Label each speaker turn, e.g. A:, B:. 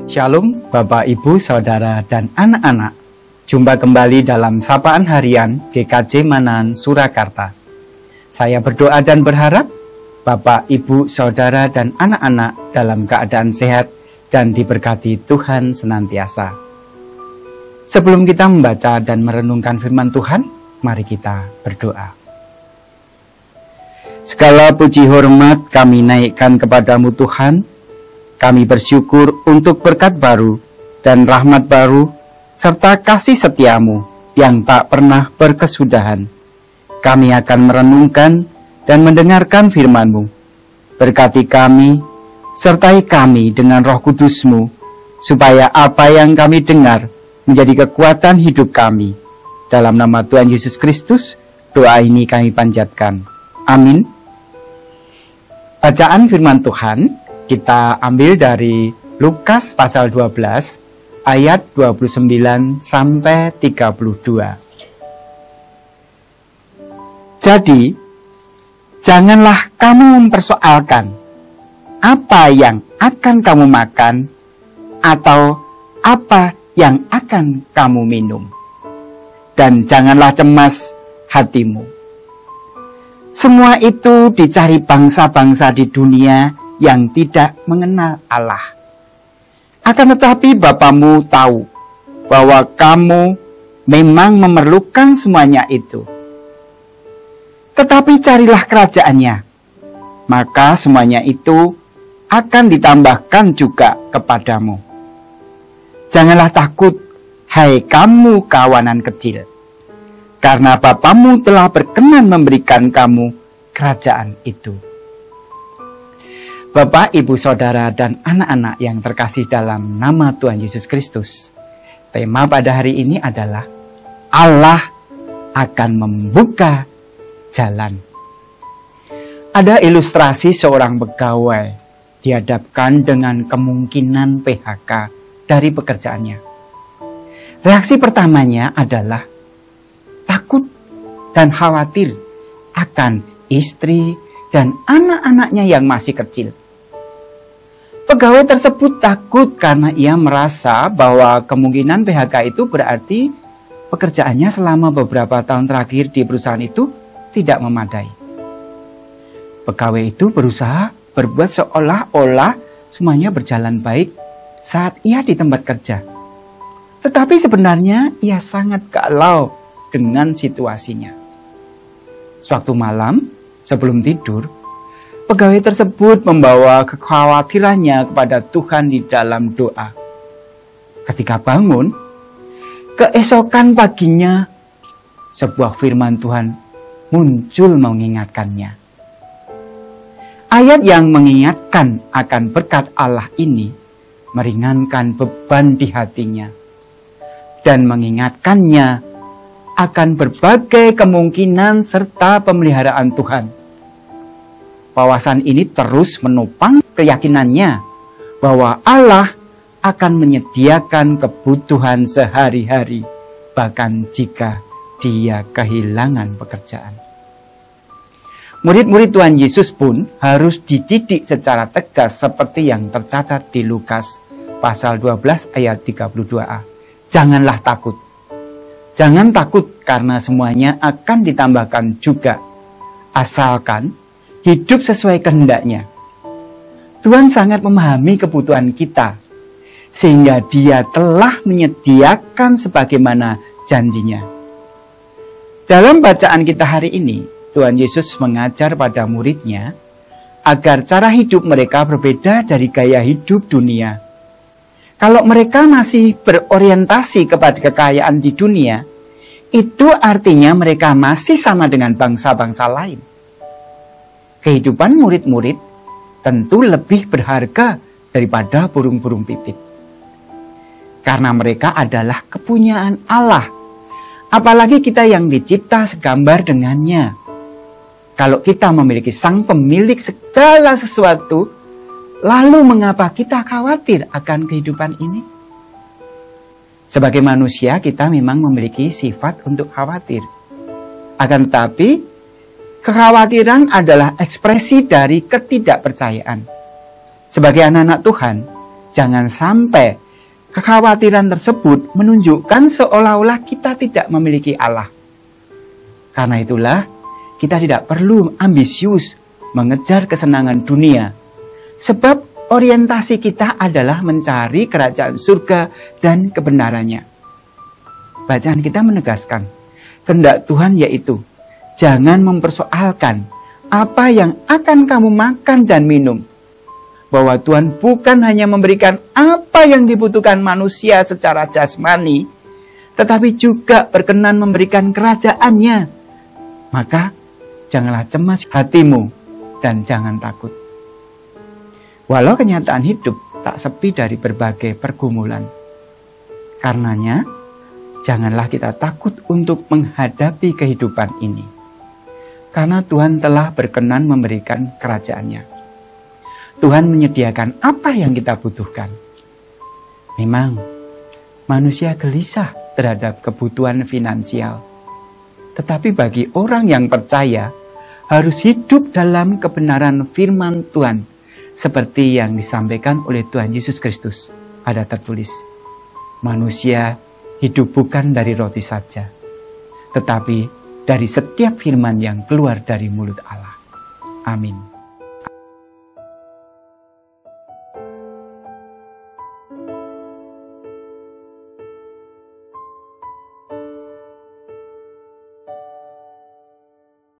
A: Shalom Bapak, Ibu, Saudara, dan anak-anak. Jumpa kembali dalam Sapaan Harian GKJ Manahan Surakarta. Saya berdoa dan berharap Bapak, Ibu, Saudara, dan anak-anak dalam keadaan sehat dan diberkati Tuhan senantiasa. Sebelum kita membaca dan merenungkan firman Tuhan, mari kita berdoa. Segala puji hormat kami naikkan kepadamu Tuhan. Kami bersyukur untuk berkat baru dan rahmat baru, serta kasih setiamu yang tak pernah berkesudahan. Kami akan merenungkan dan mendengarkan firman-Mu. Berkati kami, sertai kami dengan Roh Kudus-Mu, supaya apa yang kami dengar menjadi kekuatan hidup kami. Dalam nama Tuhan Yesus Kristus, doa ini kami panjatkan. Amin. Bacaan firman Tuhan kita ambil dari Lukas pasal 12 ayat 29 sampai 32. Jadi, janganlah kamu mempersoalkan apa yang akan kamu makan atau apa yang akan kamu minum. Dan janganlah cemas hatimu. Semua itu dicari bangsa-bangsa di dunia yang tidak mengenal Allah. Akan tetapi Bapamu tahu bahwa kamu memang memerlukan semuanya itu. Tetapi carilah kerajaannya, maka semuanya itu akan ditambahkan juga kepadamu. Janganlah takut, hai kamu kawanan kecil, karena Bapamu telah berkenan memberikan kamu kerajaan itu. Bapak, Ibu, Saudara, dan anak-anak yang terkasih dalam nama Tuhan Yesus Kristus. Tema pada hari ini adalah Allah akan membuka jalan. Ada ilustrasi seorang pegawai dihadapkan dengan kemungkinan PHK dari pekerjaannya. Reaksi pertamanya adalah takut dan khawatir akan istri dan anak-anaknya yang masih kecil. Pegawai tersebut takut karena ia merasa bahwa kemungkinan PHK itu berarti pekerjaannya selama beberapa tahun terakhir di perusahaan itu tidak memadai. Pegawai itu berusaha berbuat seolah-olah semuanya berjalan baik saat ia di tempat kerja. Tetapi sebenarnya ia sangat galau dengan situasinya. Suatu malam, sebelum tidur, pegawai tersebut membawa kekhawatirannya kepada Tuhan di dalam doa. Ketika bangun, keesokan paginya, sebuah firman Tuhan muncul mengingatkannya. Ayat yang mengingatkan akan berkat Allah ini meringankan beban di hatinya dan mengingatkannya akan berbagai kemungkinan serta pemeliharaan Tuhan. Wawasan ini terus menopang keyakinannya bahwa Allah akan menyediakan kebutuhan sehari-hari, bahkan jika dia kehilangan pekerjaan. Murid-murid Tuhan Yesus pun harus dididik secara tegas seperti yang tercatat di Lukas pasal 12 ayat 32a. Janganlah takut. Jangan takut karena semuanya akan ditambahkan juga, asalkan hidup sesuai kehendaknya. Tuhan sangat memahami kebutuhan kita, sehingga Dia telah menyediakan sebagaimana janjinya. Dalam bacaan kita hari ini, Tuhan Yesus mengajar pada muridnya agar cara hidup mereka berbeda dari gaya hidup dunia. Kalau mereka masih berorientasi kepada kekayaan di dunia, itu artinya mereka masih sama dengan bangsa-bangsa lain. Kehidupan murid-murid tentu lebih berharga daripada burung-burung pipit. Karena mereka adalah kepunyaan Allah. Apalagi kita yang dicipta segambar dengannya. Kalau kita memiliki sang pemilik segala sesuatu, lalu mengapa kita khawatir akan kehidupan ini? Sebagai manusia kita memang memiliki sifat untuk khawatir. Akan tetapi, kekhawatiran adalah ekspresi dari ketidakpercayaan. Sebagai anak-anak Tuhan, jangan sampai kekhawatiran tersebut menunjukkan seolah-olah kita tidak memiliki Allah. Karena itulah, kita tidak perlu ambisius mengejar kesenangan dunia. Sebab orientasi kita adalah mencari kerajaan surga dan kebenarannya. Bacaan kita menegaskan, kehendak Tuhan yaitu, jangan mempersoalkan apa yang akan kamu makan dan minum. Bahwa Tuhan bukan hanya memberikan apa yang dibutuhkan manusia secara jasmani, tetapi juga berkenan memberikan kerajaannya. Maka janganlah cemas hatimu dan jangan takut. Walau kenyataan hidup tak sepi dari berbagai pergumulan. Karenanya, janganlah kita takut untuk menghadapi kehidupan ini. Karena Tuhan telah berkenan memberikan kerajaannya. Tuhan menyediakan apa yang kita butuhkan. Memang, manusia gelisah terhadap kebutuhan finansial. Tetapi bagi orang yang percaya, harus hidup dalam kebenaran firman Tuhan, seperti yang disampaikan oleh Tuhan Yesus Kristus. Ada tertulis, manusia hidup bukan dari roti saja, tetapi dari setiap firman yang keluar dari mulut Allah. Amin.